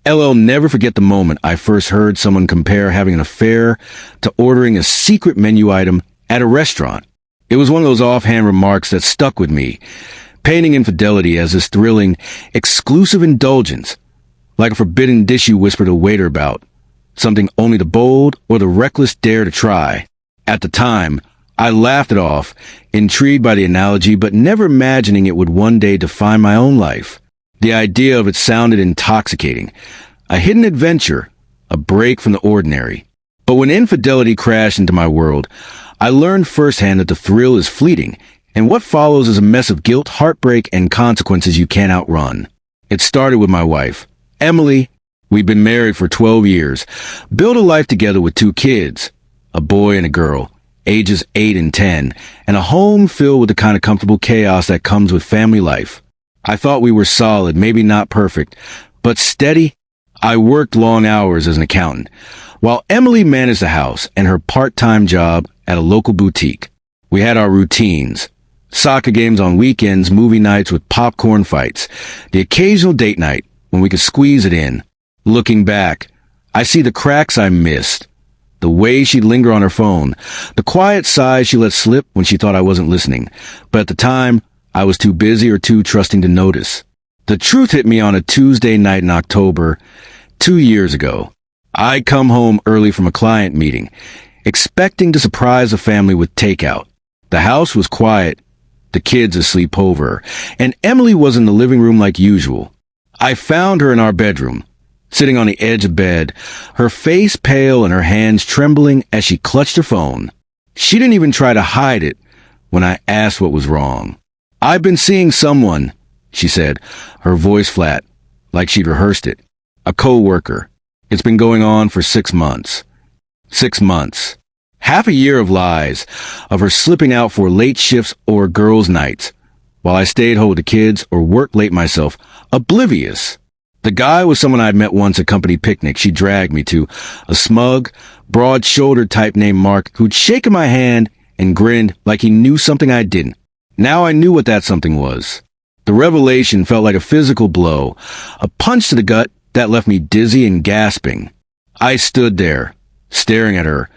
LL never forget the moment I first heard someone compare having an affair to ordering a secret menu item at a restaurant. It was one of those offhand remarks that stuck with me, painting infidelity as this thrilling, exclusive indulgence, like a forbidden dish you whisper to a waiter about, something only the bold or the reckless dare to try. At the time, I laughed it off, intrigued by the analogy, but never imagining it would one day define my own life. The idea of it sounded intoxicating, a hidden adventure, a break from the ordinary. But when infidelity crashed into my world, I learned firsthand that the thrill is fleeting, and what follows is a mess of guilt, heartbreak, and consequences you can't outrun. It started with my wife, Emily. We'd been married for 12 years, built a life together with 2 kids, a boy and a girl, ages 8 and 10, and a home filled with the kind of comfortable chaos that comes with family life. I thought we were solid, maybe not perfect, but steady. I worked long hours as an accountant, while Emily managed the house and her part-time job at a local boutique. We had our routines: soccer games on weekends, movie nights with popcorn fights, the occasional date night when we could squeeze it in. Looking back, I see the cracks I missed. The way she'd linger on her phone, the quiet sighs she let slip when she thought I wasn't listening. But at the time, I was too busy or too trusting to notice. The truth hit me on a Tuesday night in October, 2 years ago. I'd come home early from a client meeting, expecting to surprise the family with takeout. The house was quiet, the kids asleep over, and Emily was in the living room like usual. I found her in our bedroom, sitting on the edge of bed, her face pale and her hands trembling as she clutched her phone. She didn't even try to hide it when I asked what was wrong. "I've been seeing someone," she said, her voice flat, like she'd rehearsed it. "A co-worker. It's been going on for 6 months. 6 months. Half a year of lies, of her slipping out for late shifts or girls' nights, while I stayed home with the kids or worked late myself, oblivious. The guy was someone I'd met once at company picnic she dragged me to, a smug, broad-shouldered type named Mark who'd shaken my hand and grinned like he knew something I didn't. Now I knew what that something was. The revelation felt like a physical blow, a punch to the gut that left me dizzy and gasping. I stood there, staring at her,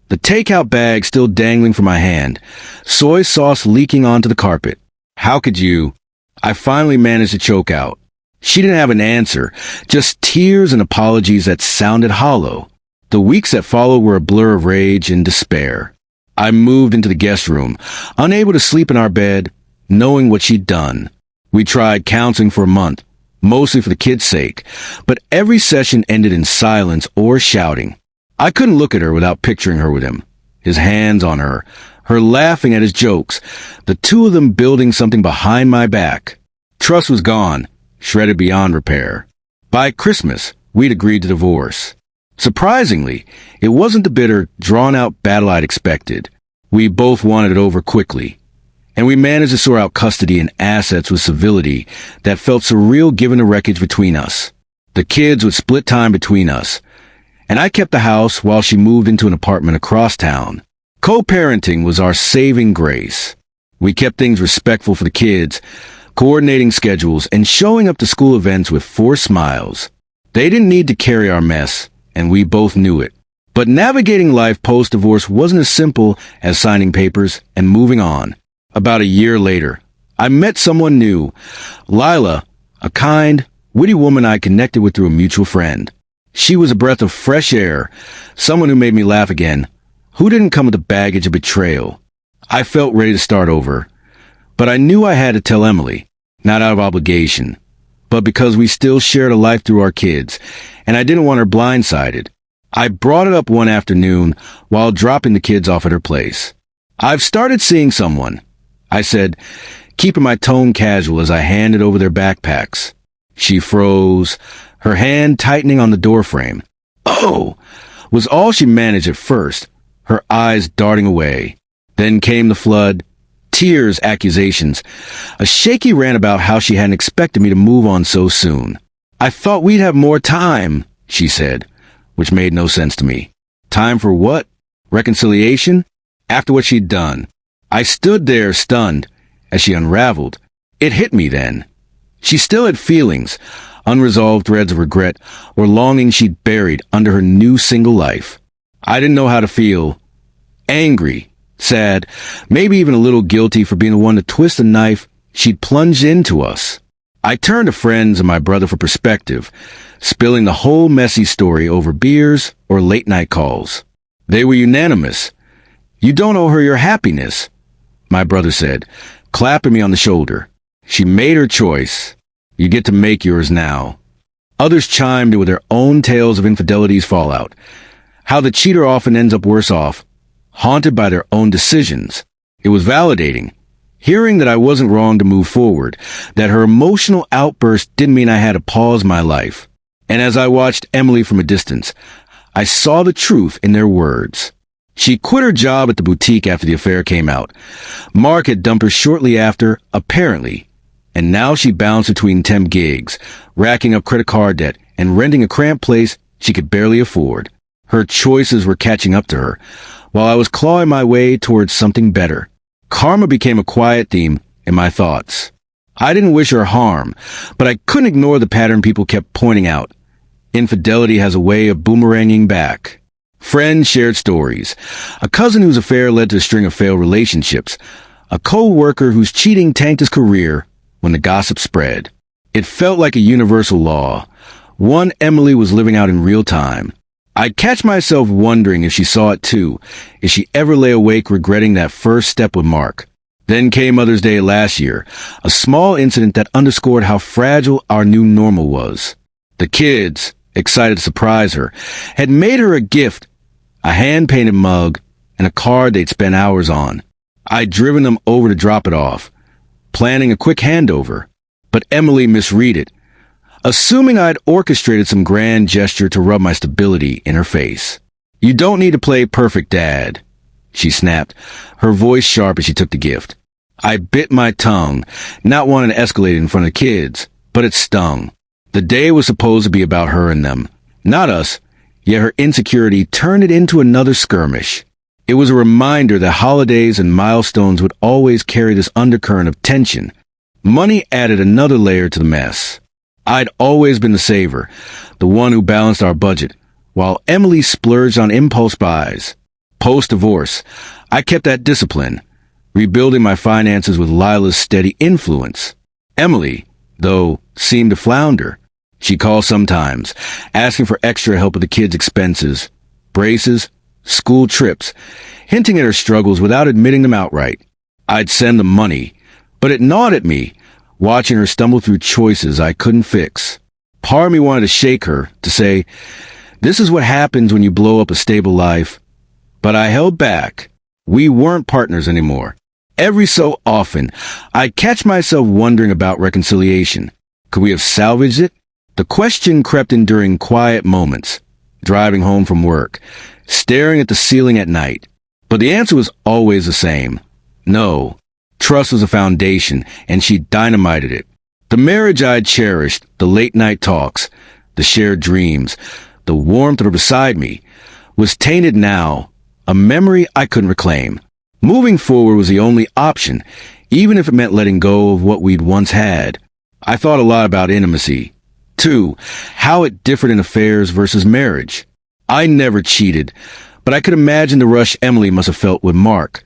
the takeout bag still dangling from my hand, soy sauce leaking onto the carpet. "How could you?" I finally managed to choke out. She didn't have an answer, just tears and apologies that sounded hollow. The weeks that followed were a blur of rage and despair. I moved into the guest room, unable to sleep in our bed, knowing what she'd done. We tried counseling for a month, mostly for the kids' sake, but every session ended in silence or shouting. I couldn't look at her without picturing her with him, his hands on her, her laughing at his jokes, the two of them building something behind my back. Trust was gone, shredded beyond repair. By Christmas, we'd agreed to divorce. Surprisingly, it wasn't the bitter, drawn-out battle I'd expected. We both wanted it over quickly, and we managed to sort out custody and assets with civility that felt surreal given the wreckage between us. The kids would split time between us, and I kept the house while she moved into an apartment across town. Co-parenting was our saving grace. We kept things respectful for the kids, coordinating schedules and showing up to school events with 4 smiles. They didn't need to carry our mess, and we both knew it. But navigating life post-divorce wasn't as simple as signing papers and moving on. About a year later, I met someone new, Lila, a kind, witty woman I connected with through a mutual friend. She was a breath of fresh air, someone who made me laugh again, who didn't come with the baggage of betrayal. I felt ready to start over, but I knew I had to tell Emily, not out of obligation, but because we still shared a life through our kids, and I didn't want her blindsided. I brought it up one afternoon while dropping the kids off at her place. "I've started seeing someone," I said, keeping my tone casual as I handed over their backpacks. She froze, her hand tightening on the doorframe. "Oh," was all she managed at first, her eyes darting away. Then came the flood, tears, accusations. A shaky rant about how she hadn't expected me to move on so soon. "I thought we'd have more time," she said, which made no sense to me. Time for what? Reconciliation? After what she'd done. I stood there stunned as she unraveled. It hit me then. She still had feelings, unresolved threads of regret or longing she'd buried under her new single life. I didn't know how to feel. Angry, sad, maybe even a little guilty for being the one to twist the knife she'd plunged into us. I turned to friends and my brother for perspective, spilling the whole messy story over beers or late-night calls. They were unanimous. "You don't owe her your happiness," my brother said, clapping me on the shoulder. "She made her choice. You get to make yours now." Others chimed in with their own tales of infidelity's fallout, how the cheater often ends up worse off, haunted by their own decisions. It was validating, hearing that I wasn't wrong to move forward, that her emotional outburst didn't mean I had to pause my life. And as I watched Emily from a distance, I saw the truth in their words. She quit her job at the boutique after the affair came out. Mark had dumped her shortly after, apparently, and now she bounced between temp gigs, racking up credit card debt and renting a cramped place she could barely afford. Her choices were catching up to her, while I was clawing my way towards something better. Karma became a quiet theme in my thoughts. I didn't wish her harm, but I couldn't ignore the pattern people kept pointing out. Infidelity has a way of boomeranging back. Friends shared stories. A cousin whose affair led to a string of failed relationships. A co-worker whose cheating tanked his career when the gossip spread. It felt like a universal law, one Emily was living out in real time. I'd catch myself wondering if she saw it too, if she ever lay awake regretting that first step with Mark. Then came Mother's Day last year, a small incident that underscored how fragile our new normal was. The kids, excited to surprise her, had made her a gift, a hand-painted mug, and a card they'd spent hours on. I'd driven them over to drop it off, planning a quick handover, but Emily misread it, assuming I'd orchestrated some grand gesture to rub my stability in her face. "You don't need to play perfect dad," she snapped, her voice sharp as she took the gift. I bit my tongue, not wanting to escalate in front of the kids, but it stung. The day was supposed to be about her and them, not us, yet her insecurity turned it into another skirmish. It was a reminder that holidays and milestones would always carry this undercurrent of tension. Money added another layer to the mess. I'd always been the saver, the one who balanced our budget, while Emily splurged on impulse buys. Post-divorce, I kept that discipline, rebuilding my finances with Lila's steady influence. Emily, though, seemed to flounder. She called sometimes, asking for extra help with the kids' expenses, braces, school trips, hinting at her struggles without admitting them outright. I'd send the money, but it gnawed at me, watching her stumble through choices I couldn't fix. Part of me wanted to shake her, to say, "This is what happens when you blow up a stable life." But I held back. We weren't partners anymore. Every so often, I'd catch myself wondering about reconciliation. Could we have salvaged it? The question crept in during quiet moments, driving home from work, staring at the ceiling at night. But the answer was always the same. No. Trust was a foundation, and she dynamited it. The marriage I'd cherished, the late-night talks, the shared dreams, the warmth of her beside me, was tainted now, a memory I couldn't reclaim. Moving forward was the only option, even if it meant letting go of what we'd once had. I thought a lot about intimacy. Too, how it differed in affairs versus marriage. I never cheated, but I could imagine the rush Emily must have felt with Mark.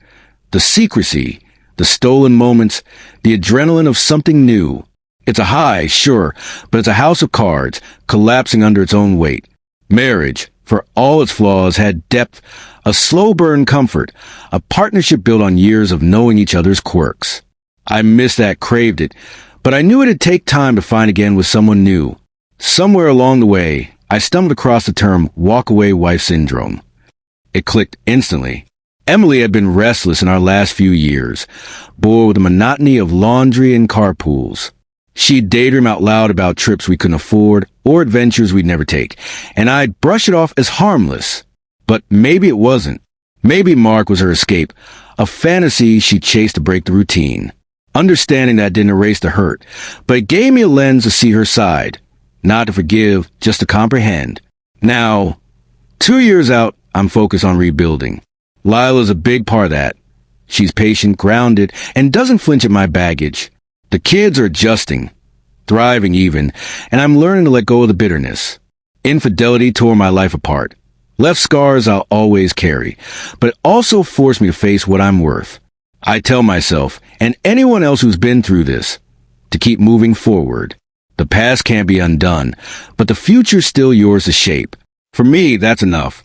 The secrecy, the stolen moments, the adrenaline of something new. It's a high, sure, but it's a house of cards, collapsing under its own weight. Marriage, for all its flaws, had depth, a slow burn comfort, a partnership built on years of knowing each other's quirks. I missed that, craved it, but I knew it'd take time to find again with someone new. Somewhere along the way, I stumbled across the term walk-away wife syndrome. It clicked instantly. Emily had been restless in our last few years, bored with the monotony of laundry and carpools. She'd daydream out loud about trips we couldn't afford or adventures we'd never take, and I'd brush it off as harmless. But maybe it wasn't. Maybe Mark was her escape, a fantasy she chased to break the routine. Understanding that didn't erase the hurt, but it gave me a lens to see her side. Not to forgive, just to comprehend. Now, 2 years out, I'm focused on rebuilding. Lila's a big part of that. She's patient, grounded, and doesn't flinch at my baggage. The kids are adjusting. thriving even, and I'm learning to let go of the bitterness. Infidelity tore my life apart. Left scars I'll always carry, but it also forced me to face what I'm worth. I tell myself, and anyone else who's been through this, to keep moving forward. The past can't be undone, but the future's still yours to shape. For me, that's enough.